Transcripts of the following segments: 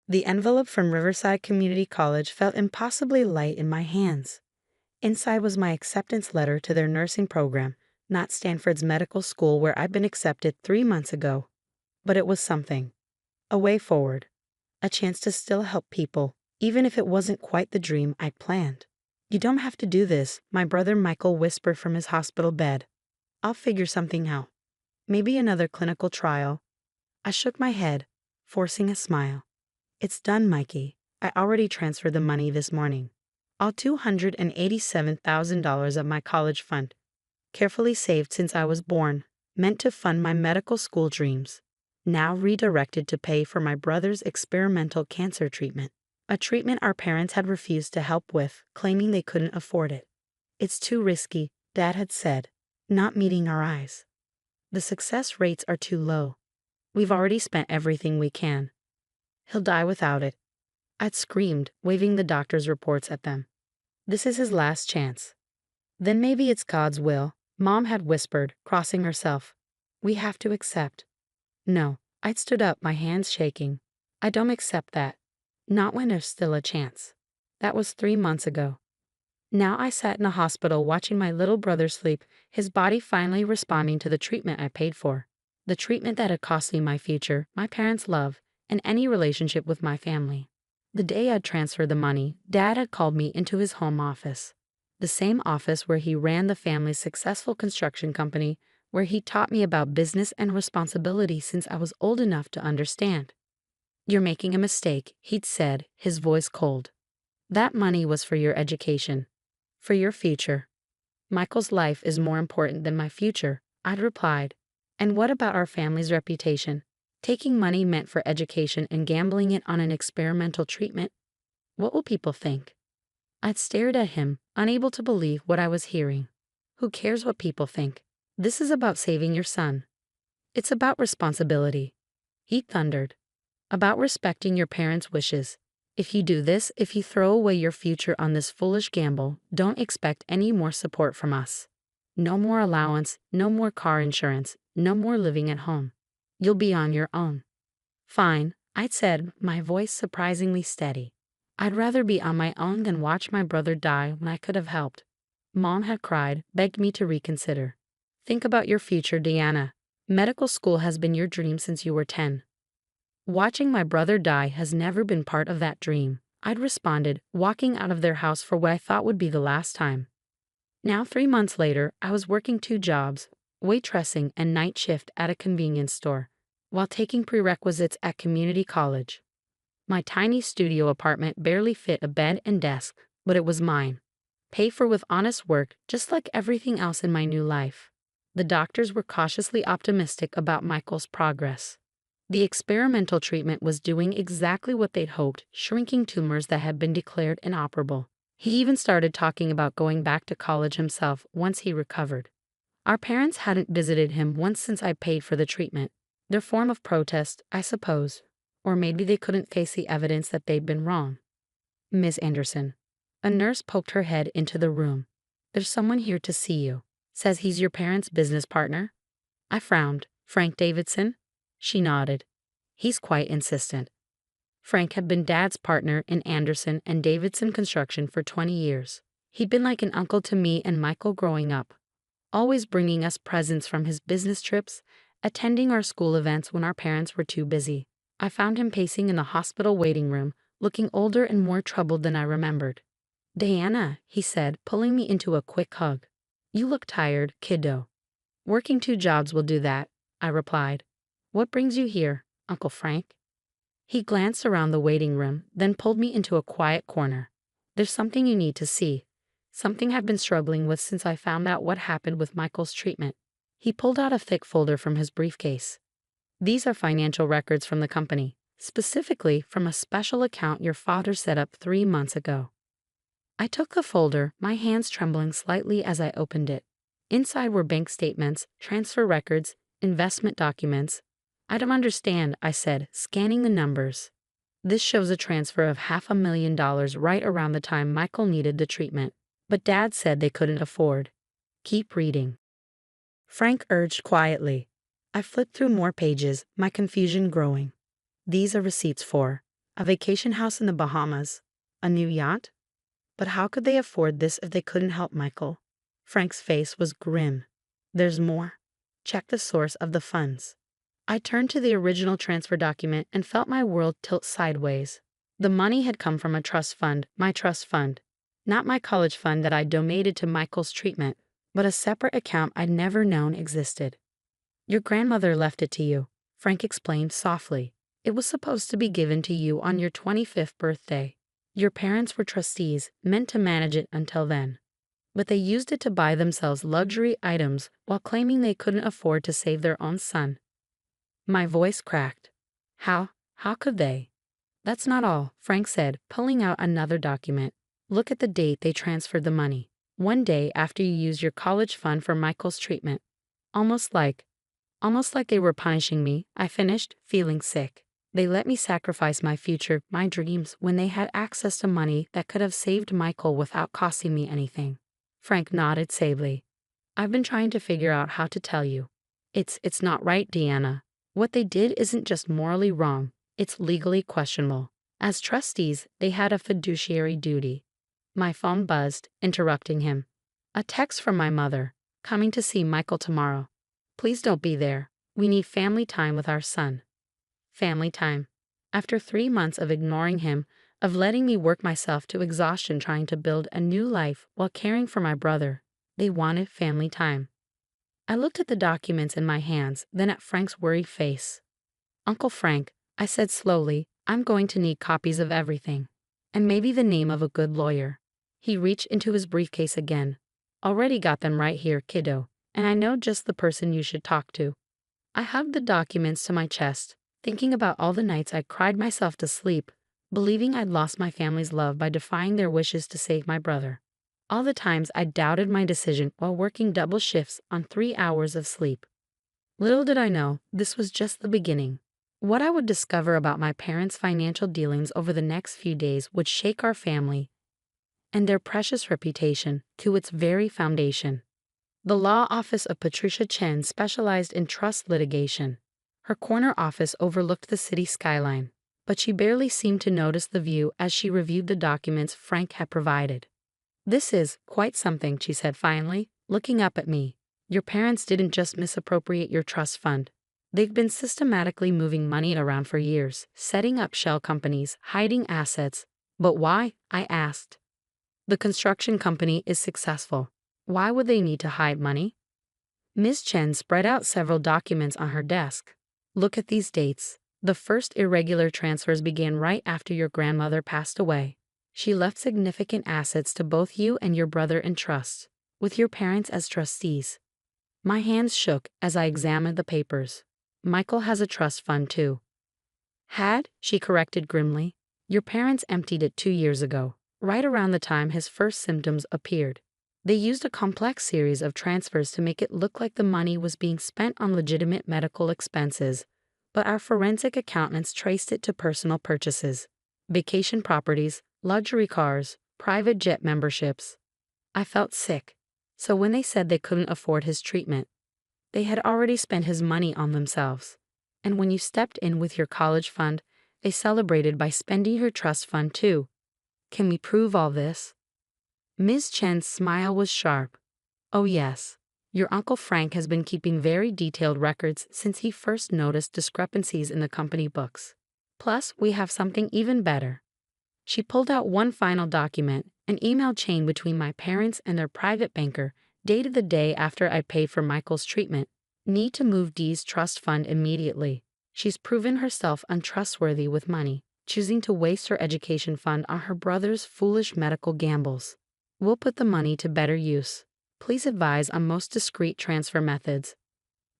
The envelope from Riverside Community College felt impossibly light in my hands. Inside was my acceptance letter to their nursing program, not Stanford's medical school where I'd been accepted 3 months ago. But it was something. A way forward. A chance to still help people, even if it wasn't quite the dream I'd planned. "You don't have to do this," my brother Michael whispered from his hospital bed. "I'll figure something out. Maybe another clinical trial." I shook my head, forcing a smile. "It's done, Mikey. I already transferred the money this morning. All $287,000 of my college fund, carefully saved since I was born, meant to fund my medical school dreams, now redirected to pay for my brother's experimental cancer treatment, a treatment our parents had refused to help with, claiming they couldn't afford it. It's too risky, Dad had said, not meeting our eyes. The success rates are too low. We've already spent everything we can. He'll die without it." I'd screamed, waving the doctor's reports at them. "This is his last chance." "Then maybe it's God's will," Mom had whispered, crossing herself. "We have to accept." "No," I'd stood up, my hands shaking. "I don't accept that. Not when there's still a chance." That was 3 months ago. Now I sat in a hospital watching my little brother sleep, his body finally responding to the treatment I paid for. The treatment that had cost me my future, my parents' love, and any relationship with my family. The day I'd transferred the money, Dad had called me into his home office. The same office where he ran the family's successful construction company, where he taught me about business and responsibility since I was old enough to understand. "You're making a mistake," he'd said, his voice cold. "That money was for your education. For your future." "Michael's life is more important than my future," I'd replied. "And what about our family's reputation? Taking money meant for education and gambling it on an experimental treatment? What will people think?" I'd stared at him, unable to believe what I was hearing. "Who cares what people think? This is about saving your son. It's about responsibility," he thundered. "About respecting your parents' wishes. If you do this, if you throw away your future on this foolish gamble, don't expect any more support from us. No more allowance, no more car insurance, no more living at home. You'll be on your own." "Fine," I'd said, my voice surprisingly steady. "I'd rather be on my own than watch my brother die when I could have helped." Mom had cried, begged me to reconsider. "Think about your future, Deanna. Medical school has been your dream since you were 10. Watching my brother die has never been part of that dream," I'd responded, walking out of their house for what I thought would be the last time. Now 3 months later, I was working 2 jobs, waitressing and night shift at a convenience store, while taking prerequisites at community college. My tiny studio apartment barely fit a bed and desk, but it was mine. Paid for with honest work, just like everything else in my new life. The doctors were cautiously optimistic about Michael's progress. The experimental treatment was doing exactly what they'd hoped, shrinking tumors that had been declared inoperable. He even started talking about going back to college himself once he recovered. Our parents hadn't visited him once since I paid for the treatment. Their form of protest, I suppose. Or maybe they couldn't face the evidence that they'd been wrong. "Miss Anderson." A nurse poked her head into the room. "There's someone here to see you. Says he's your parents' business partner." I frowned. "Frank Davidson?" She nodded. "He's quite insistent." Frank had been Dad's partner in Anderson and Davidson Construction for 20 years. He'd been like an uncle to me and Michael growing up, always bringing us presents from his business trips, attending our school events when our parents were too busy. I found him pacing in the hospital waiting room, looking older and more troubled than I remembered. "Diana," he said, pulling me into a quick hug. "You look tired, kiddo." "Working 2 jobs will do that," I replied. "What brings you here, Uncle Frank?" He glanced around the waiting room, then pulled me into a quiet corner. "There's something you need to see. Something I've been struggling with since I found out what happened with Michael's treatment." He pulled out a thick folder from his briefcase. "These are financial records from the company, specifically from a special account your father set up 3 months ago." I took the folder, my hands trembling slightly as I opened it. Inside were bank statements, transfer records, investment documents. "I don't understand," I said, scanning the numbers. "This shows a transfer of $500,000 right around the time Michael needed the treatment. But Dad said they couldn't afford." "Keep reading," Frank urged quietly. I flipped through more pages, my confusion growing. "These are receipts for." A vacation house in the Bahamas? A new yacht? But how could they afford this if they couldn't help Michael? Frank's face was grim. There's more. Check the source of the funds. I turned to the original transfer document and felt my world tilt sideways. The money had come from a trust fund, my trust fund. Not my college fund that I'd donated to Michael's treatment, but a separate account I'd never known existed. Your grandmother left it to you, Frank explained softly. It was supposed to be given to you on your 25th birthday. Your parents were trustees, meant to manage it until then. But they used it to buy themselves luxury items while claiming they couldn't afford to save their own son. My voice cracked. How could they? That's not all, Frank said, pulling out another document. Look at the date they transferred the money. One day after you used your college fund for Michael's treatment. Almost like they were punishing me, I finished, feeling sick. They let me sacrifice my future, my dreams, when they had access to money that could have saved Michael without costing me anything. Frank nodded sagely. I've been trying to figure out how to tell you. It's not right, Deanna. What they did isn't just morally wrong, it's legally questionable. As trustees, they had a fiduciary duty. My phone buzzed, interrupting him. A text from my mother, coming to see Michael tomorrow. Please don't be there. We need family time with our son. Family time. After 3 months of ignoring him, of letting me work myself to exhaustion trying to build a new life while caring for my brother, they wanted family time. I looked at the documents in my hands, then at Frank's worried face. Uncle Frank, I said slowly, I'm going to need copies of everything. And maybe the name of a good lawyer. He reached into his briefcase again. Already got them right here, kiddo, and I know just the person you should talk to. I hugged the documents to my chest, thinking about all the nights I cried myself to sleep, believing I'd lost my family's love by defying their wishes to save my brother. All the times I doubted my decision while working double shifts on 3 hours of sleep. Little did I know, this was just the beginning. What I would discover about my parents' financial dealings over the next few days would shake our family and their precious reputation to its very foundation. The law office of Patricia Chen specialized in trust litigation. Her corner office overlooked the city skyline, but she barely seemed to notice the view as she reviewed the documents Frank had provided. This is quite something, she said finally, looking up at me. Your parents didn't just misappropriate your trust fund. They've been systematically moving money around for years, setting up shell companies, hiding assets. But why? I asked. The construction company is successful. Why would they need to hide money? Ms. Chen spread out several documents on her desk. Look at these dates. The first irregular transfers began right after your grandmother passed away. She left significant assets to both you and your brother in trust, with your parents as trustees. My hands shook as I examined the papers. Michael has a trust fund too. Had, she corrected grimly. Your parents emptied it 2 years ago, right around the time his first symptoms appeared. They used a complex series of transfers to make it look like the money was being spent on legitimate medical expenses, but our forensic accountants traced it to personal purchases, vacation properties, luxury cars, private jet memberships. I felt sick. So when they said they couldn't afford his treatment, they had already spent his money on themselves. And when you stepped in with your college fund, they celebrated by spending your trust fund too. Can we prove all this? Ms. Chen's smile was sharp. Oh yes. Your Uncle Frank has been keeping very detailed records since he first noticed discrepancies in the company books. Plus, we have something even better. She pulled out one final document, an email chain between my parents and their private banker, dated the day after I paid for Michael's treatment. Need to move Dee's trust fund immediately. She's proven herself untrustworthy with money, choosing to waste her education fund on her brother's foolish medical gambles. We'll put the money to better use. Please advise on most discreet transfer methods.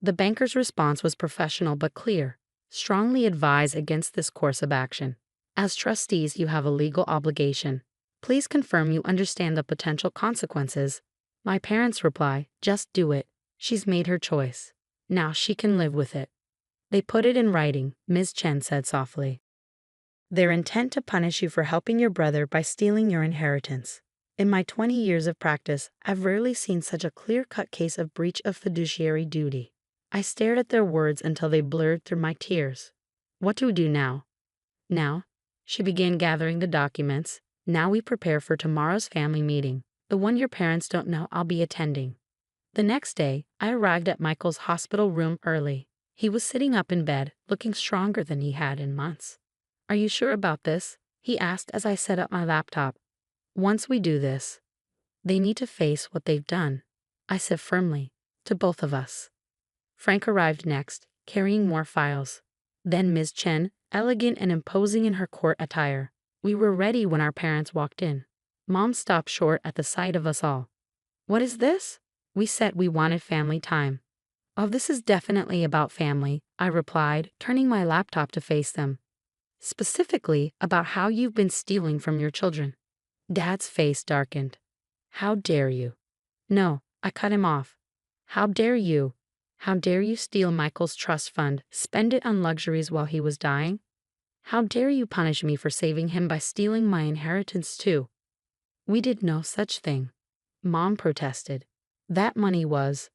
The banker's response was professional but clear. Strongly advise against this course of action. As trustees, you have a legal obligation. Please confirm you understand the potential consequences. My parents' reply, just do it. She's made her choice. Now she can live with it. They put it in writing, Ms. Chen said softly. Their intent to punish you for helping your brother by stealing your inheritance. In my 20 years of practice, I've rarely seen such a clear-cut case of breach of fiduciary duty. I stared at their words until they blurred through my tears. What do we do now? Now? She began gathering the documents. Now we prepare for tomorrow's family meeting, the one your parents don't know I'll be attending. The next day, I arrived at Michael's hospital room early. He was sitting up in bed, looking stronger than he had in months. "Are you sure about this?" he asked as I set up my laptop. "Once we do this, they need to face what they've done," I said firmly, "to both of us." Frank arrived next, carrying more files. Then Ms. Chen, elegant and imposing in her court attire. We were ready when our parents walked in. Mom stopped short at the sight of us all. "What is this?" We said we wanted family time. "Oh, this is definitely about family," I replied, turning my laptop to face them. "Specifically about how you've been stealing from your children." Dad's face darkened. "How dare you?" "No," I cut him off. "How dare you? How dare you steal Michael's trust fund, spend it on luxuries while he was dying? How dare you punish me for saving him by stealing my inheritance too?" "We did no such thing," Mom protested. "That money was—"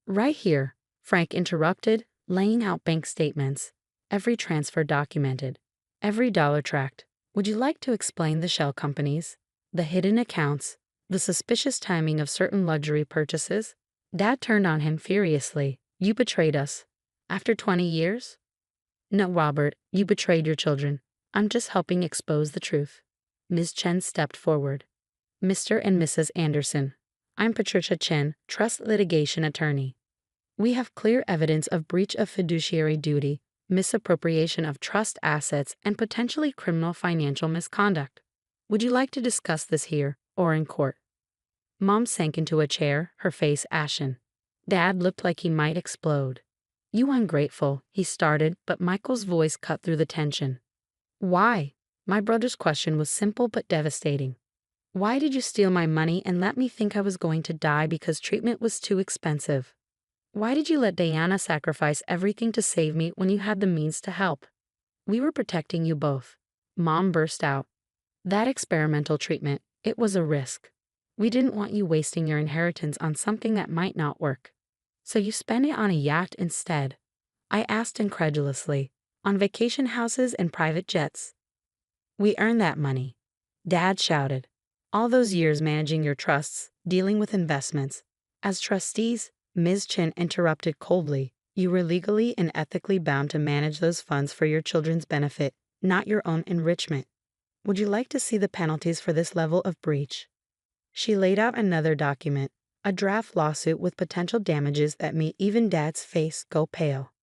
"Right here," Frank interrupted, laying out bank statements. Every transfer documented. Every dollar tracked. "Would you like to explain the shell companies, the hidden accounts, the suspicious timing of certain luxury purchases?" Dad turned on him furiously. "You betrayed us. After 20 years? No, Robert, you betrayed your children. I'm just helping expose the truth." Ms. Chen stepped forward. "Mr. and Mrs. Anderson, I'm Patricia Chen, trust litigation attorney. We have clear evidence of breach of fiduciary duty, misappropriation of trust assets, and potentially criminal financial misconduct. Would you like to discuss this here or in court?" Mom sank into a chair, her face ashen. Dad looked like he might explode. "You ungrateful," he started, but Michael's voice cut through the tension. "Why?" My brother's question was simple but devastating. "Why did you steal my money and let me think I was going to die because treatment was too expensive? Why did you let Diana sacrifice everything to save me when you had the means to help? We were protecting you both." Mom burst out. "That experimental treatment, it was a risk. We didn't want you wasting your inheritance on something that might not work. So you spend it on a yacht instead?" I asked incredulously. "On vacation houses and private jets?" "We earned that money," Dad shouted. "All those years managing your trusts, dealing with investments. As trustees," Ms. Chen interrupted coldly, "you were legally and ethically bound to manage those funds for your children's benefit, not your own enrichment. Would you like to see the penalties for this level of breach?" She laid out another document, a draft lawsuit with potential damages that made even Dad's face go pale.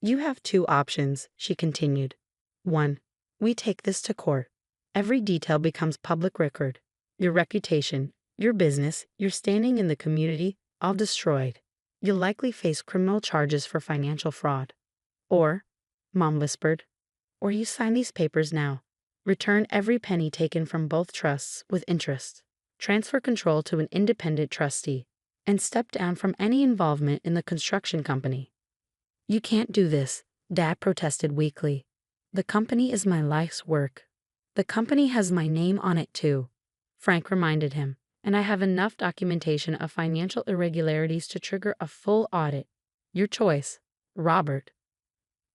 "You have two options," she continued. "One, we take this to court. Every detail becomes public record. Your reputation, your business, your standing in the community, all destroyed. You'll likely face criminal charges for financial fraud. Or," Mom whispered, "or you sign these papers now. Return every penny taken from both trusts with interest. Transfer control to an independent trustee, and step down from any involvement in the construction company." "You can't do this," Dad protested weakly. "The company is my life's work." "The company has my name on it too," Frank reminded him, "and I have enough documentation of financial irregularities to trigger a full audit. Your choice, Robert."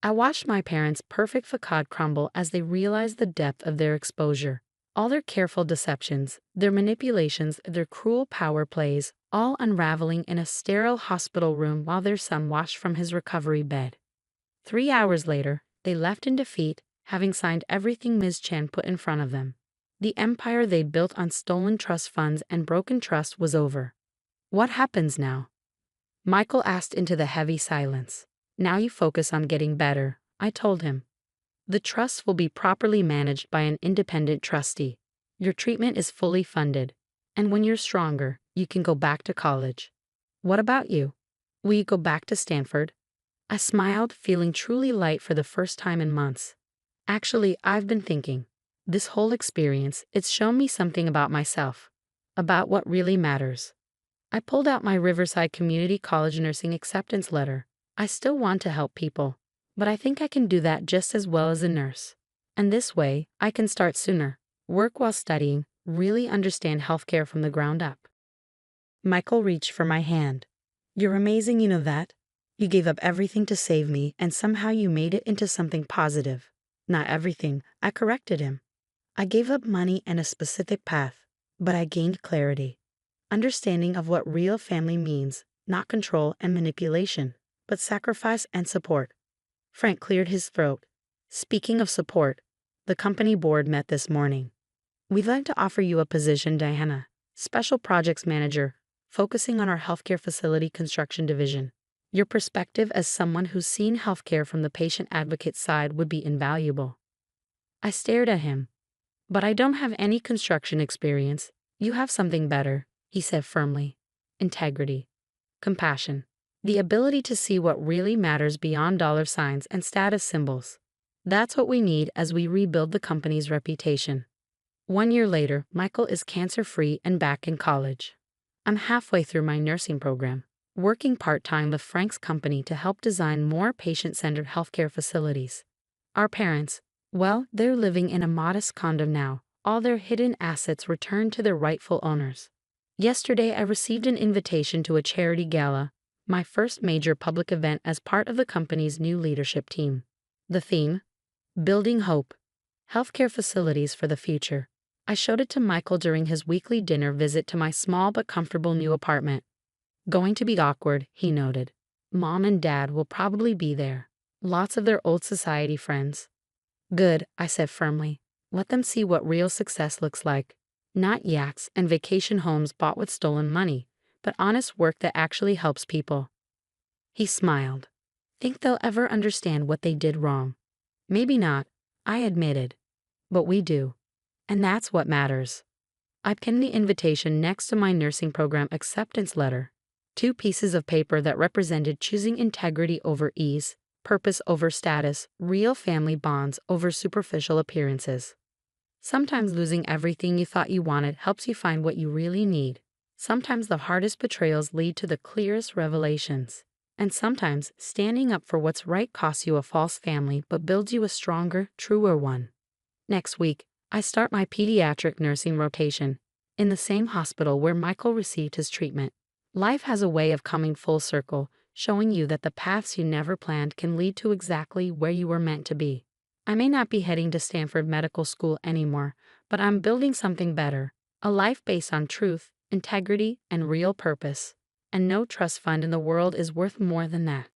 I watched my parents' perfect facade crumble as they realized the depth of their exposure. All their careful deceptions, their manipulations, their cruel power plays, all unraveling in a sterile hospital room while their son watched from his recovery bed. 3 hours later, they left in defeat, having signed everything Ms. Chen put in front of them. The empire they'd built on stolen trust funds and broken trust was over. "What happens now?" Michael asked into the heavy silence. "Now you focus on getting better," I told him. "The trust will be properly managed by an independent trustee. Your treatment is fully funded. And when you're stronger, you can go back to college." "What about you? Will you go back to Stanford?" I smiled, feeling truly light for the first time in months. "Actually, I've been thinking. This whole experience, it's shown me something about myself. About what really matters." I pulled out my Riverside Community College nursing acceptance letter. I still want to help people, but I think I can do that just as well as a nurse. And this way, I can start sooner, work while studying, really understand healthcare from the ground up. Michael reached for my hand. "You're amazing, you know that. You gave up everything to save me, and somehow you made it into something positive. Not everything, I corrected him. I gave up money and a specific path, but I gained clarity. Understanding of what real family means, not control and manipulation, but sacrifice and support. Frank cleared his throat. Speaking of support, the company board met this morning. We'd like to offer you a position, Diana, Special Projects Manager, focusing on our healthcare facility construction division. Your perspective as someone who's seen healthcare from the patient advocate side would be invaluable. I stared at him. But I don't have any construction experience. You have something better, he said firmly. Integrity. Compassion. The ability to see what really matters beyond dollar signs and status symbols. That's what we need as we rebuild the company's reputation. 1 year later, Michael is cancer-free and back in college. I'm halfway through my nursing program, working part-time with Frank's company to help design more patient-centered healthcare facilities. Our parents, well, they're living in a modest condo now, all their hidden assets returned to their rightful owners. Yesterday, I received an invitation to a charity gala, my first major public event as part of the company's new leadership team. The theme? Building Hope. Healthcare facilities for the future. I showed it to Michael during his weekly dinner visit to my small but comfortable new apartment. Going to be awkward, he noted. Mom and Dad will probably be there. Lots of their old society friends. Good, I said firmly. Let them see what real success looks like. Not yachts and vacation homes bought with stolen money, but honest work that actually helps people. He smiled. Think they'll ever understand what they did wrong? Maybe not, I admitted. But we do. And that's what matters. I pinned the invitation next to my nursing program acceptance letter. 2 pieces of paper that represented choosing integrity over ease, purpose over status, real family bonds over superficial appearances. Sometimes losing everything you thought you wanted helps you find what you really need. Sometimes the hardest betrayals lead to the clearest revelations. And sometimes standing up for what's right costs you a false family but builds you a stronger, truer one. Next week, I start my pediatric nursing rotation in the same hospital where Michael received his treatment. Life has a way of coming full circle, showing you that the paths you never planned can lead to exactly where you were meant to be. I may not be heading to Stanford Medical School anymore, but I'm building something better, a life based on truth, integrity, and real purpose. And no trust fund in the world is worth more than that.